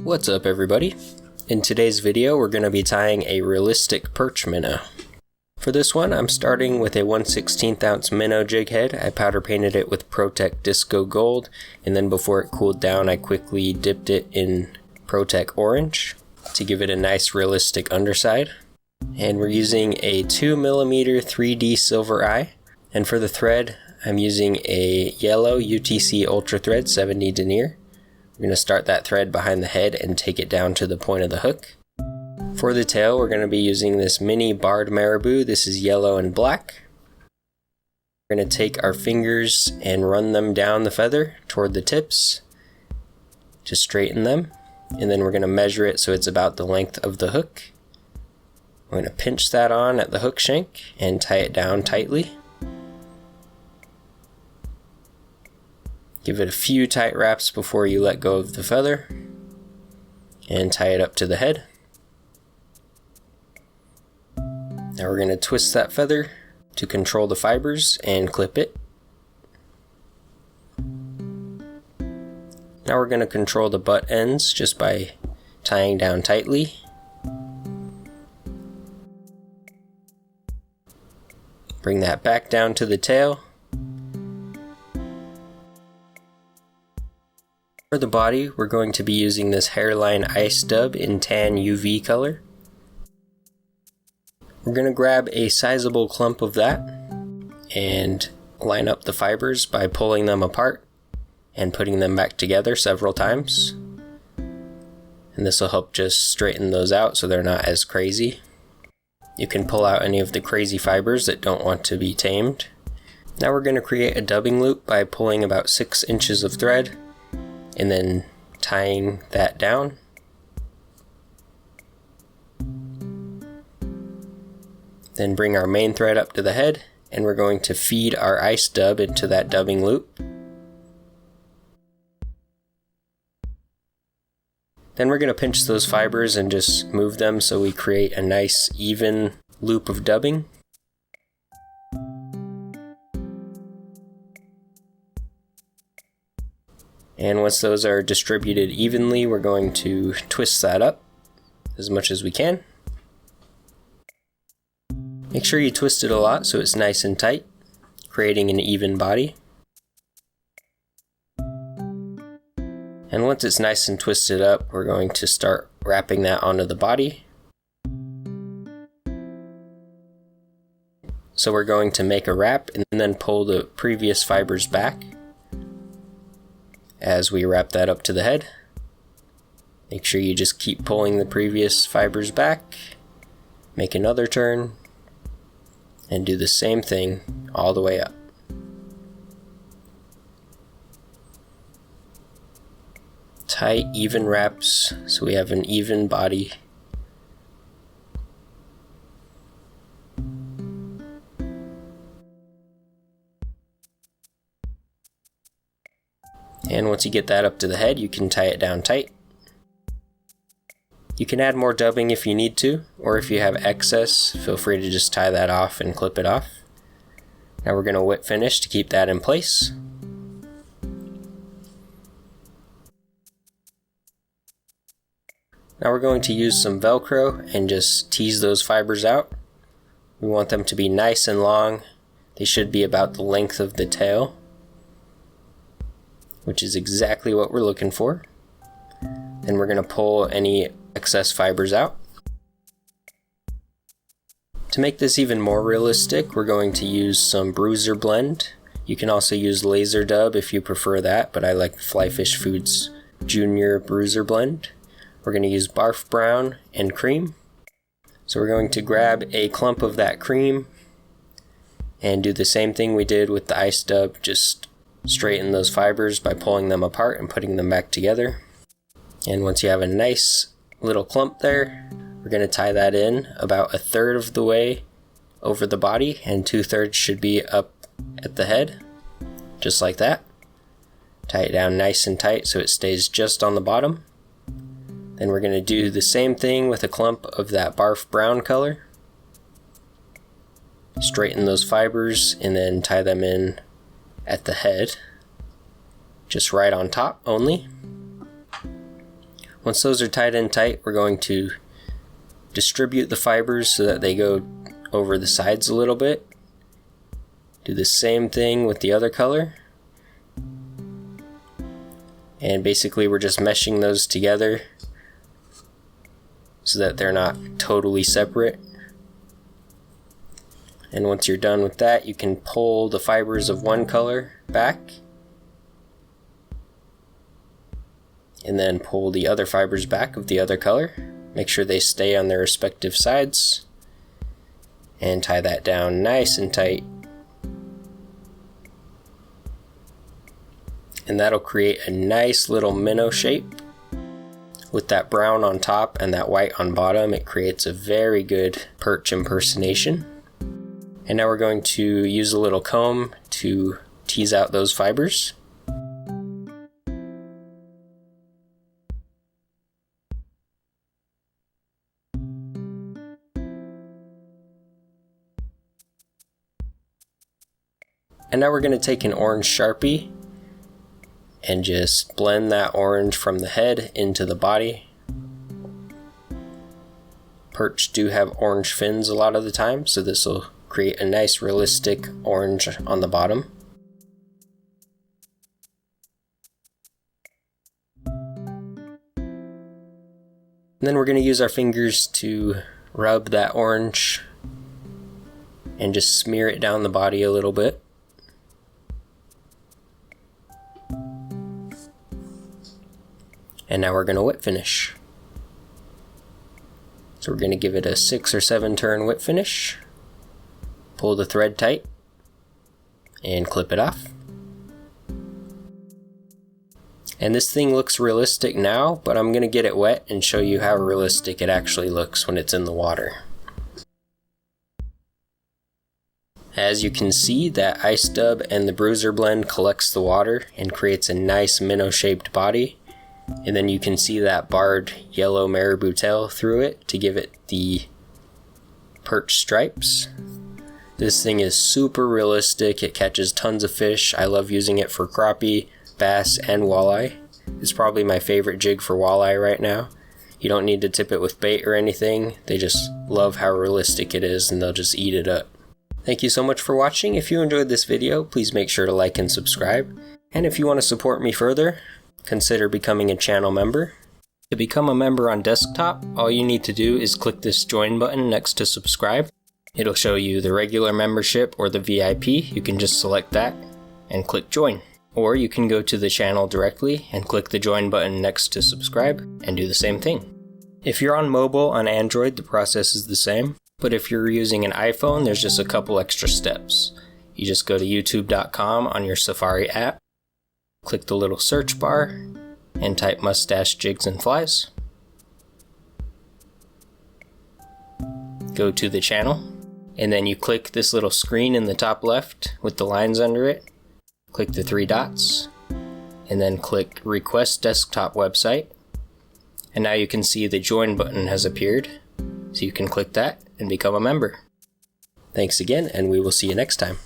What's up everybody? In today's video we're going to be tying a realistic perch minnow. For this one I'm starting with a 1/16 ounce minnow jig head. I powder painted it with ProTec Disco Gold, and then before it cooled down I quickly dipped it in ProTec Orange to give it a nice realistic underside. And we're using a 2mm 3D silver eye, and for the thread I'm using a yellow UTC Ultra Thread 70 denier. We're going to start that thread behind the head and take it down to the point of the hook. For the tail, we're going to be using this mini barred marabou. This is yellow and black. We're going to take our fingers and run them down the feather toward the tips to straighten them. And then we're going to measure it so it's about the length of the hook. We're going to pinch that on at the hook shank and tie it down tightly. Give it a few tight wraps before you let go of the feather and tie it up to the head. Now we're going to twist that feather to control the fibers and clip it. Now we're going to control the butt ends just by tying down tightly. Bring that back down to the tail. For the body, we're going to be using this hairline ice dub in tan UV color. We're going to grab a sizable clump of that and line up the fibers by pulling them apart and putting them back together several times. And this will help just straighten those out so they're not as crazy. You can pull out any of the crazy fibers that don't want to be tamed. Now we're going to create a dubbing loop by pulling about 6 inches of thread and then tying that down. Then bring our main thread up to the head, and we're going to feed our ice dub into that dubbing loop. Then we're going to pinch those fibers and just move them so we create a nice even loop of dubbing. And once those are distributed evenly, we're going to twist that up as much as we can. Make sure you twist it a lot so it's nice and tight, creating an even body. And once it's nice and twisted up, we're going to start wrapping that onto the body. So we're going to make a wrap and then pull the previous fibers back as we wrap that up to the head. Make sure you just keep pulling the previous fibers back, make another turn, and do the same thing all the way up. Tight, even wraps so we have an even body. And once you get that up to the head, you can tie it down tight. You can add more dubbing if you need to, or if you have excess, feel free to just tie that off and clip it off. Now we're going to whip finish to keep that in place. Now we're going to use some Velcro and just tease those fibers out. We want them to be nice and long. They should be about the length of the tail, which is exactly what we're looking for. Then we're going to pull any excess fibers out. To make this even more realistic, we're going to use some bruiser blend. You can also use laser dub if you prefer that, but I like Fly Fish Foods Junior Bruiser Blend. We're going to use barf brown and cream. So we're going to grab a clump of that cream and do the same thing we did with the ice dub, just straighten those fibers by pulling them apart and putting them back together. And once you have a nice little clump there, we're going to tie that in about 1/3 of the way over the body, and 2/3 should be up at the head, just like that. Tie it down nice and tight so it stays just on the bottom. Then we're going to do the same thing with a clump of that barf brown color. Straighten those fibers and then tie them in at the head, just right on top only. Once those are tied in tight, we're going to distribute the fibers so that they go over the sides a little bit. Do the same thing with the other color. And basically we're just meshing those together so that they're not totally separate. And once you're done with that, you can pull the fibers of one color back and then pull the other fibers back of the other color. Make sure they stay on their respective sides and tie that down nice and tight. And that'll create a nice little minnow shape. With that brown on top and that white on bottom, it creates a very good perch impersonation. And now we're going to use a little comb to tease out those fibers. And now we're going to take an orange Sharpie and just blend that orange from the head into the body. Perch do have orange fins a lot of the time, so this will create a nice realistic orange on the bottom. And then we're going to use our fingers to rub that orange and just smear it down the body a little bit. And now we're going to whip finish. So we're going to give it a 6 or 7 turn whip finish. Pull the thread tight and clip it off. And this thing looks realistic now, but I'm going to get it wet and show you how realistic it actually looks when it's in the water. As you can see, that ice dub and the bruiser blend collects the water and creates a nice minnow shaped body. And then you can see that barred yellow marabou tail through it to give it the perch stripes. This thing is super realistic. It catches tons of fish. I love using it for crappie, bass, and walleye. It's probably my favorite jig for walleye right now. You don't need to tip it with bait or anything. They just love how realistic it is and they'll just eat it up. Thank you so much for watching. If you enjoyed this video, please make sure to like and subscribe. And if you want to support me further, consider becoming a channel member. To become a member on desktop, all you need to do is click this join button next to subscribe. It'll show you the regular membership or the VIP. You can just select that and click join. Or you can go to the channel directly and click the join button next to subscribe and do the same thing. If you're on mobile on Android, the process is the same. But if you're using an iPhone, there's just a couple extra steps. You just go to youtube.com on your Safari app. Click the little search bar and type mustache jigs and flies. Go to the channel and then you click this little screen in the top left with the lines under it. Click the 3 dots and then click request desktop website. And now you can see the join button has appeared. So you can click that and become a member. Thanks again, and we will see you next time.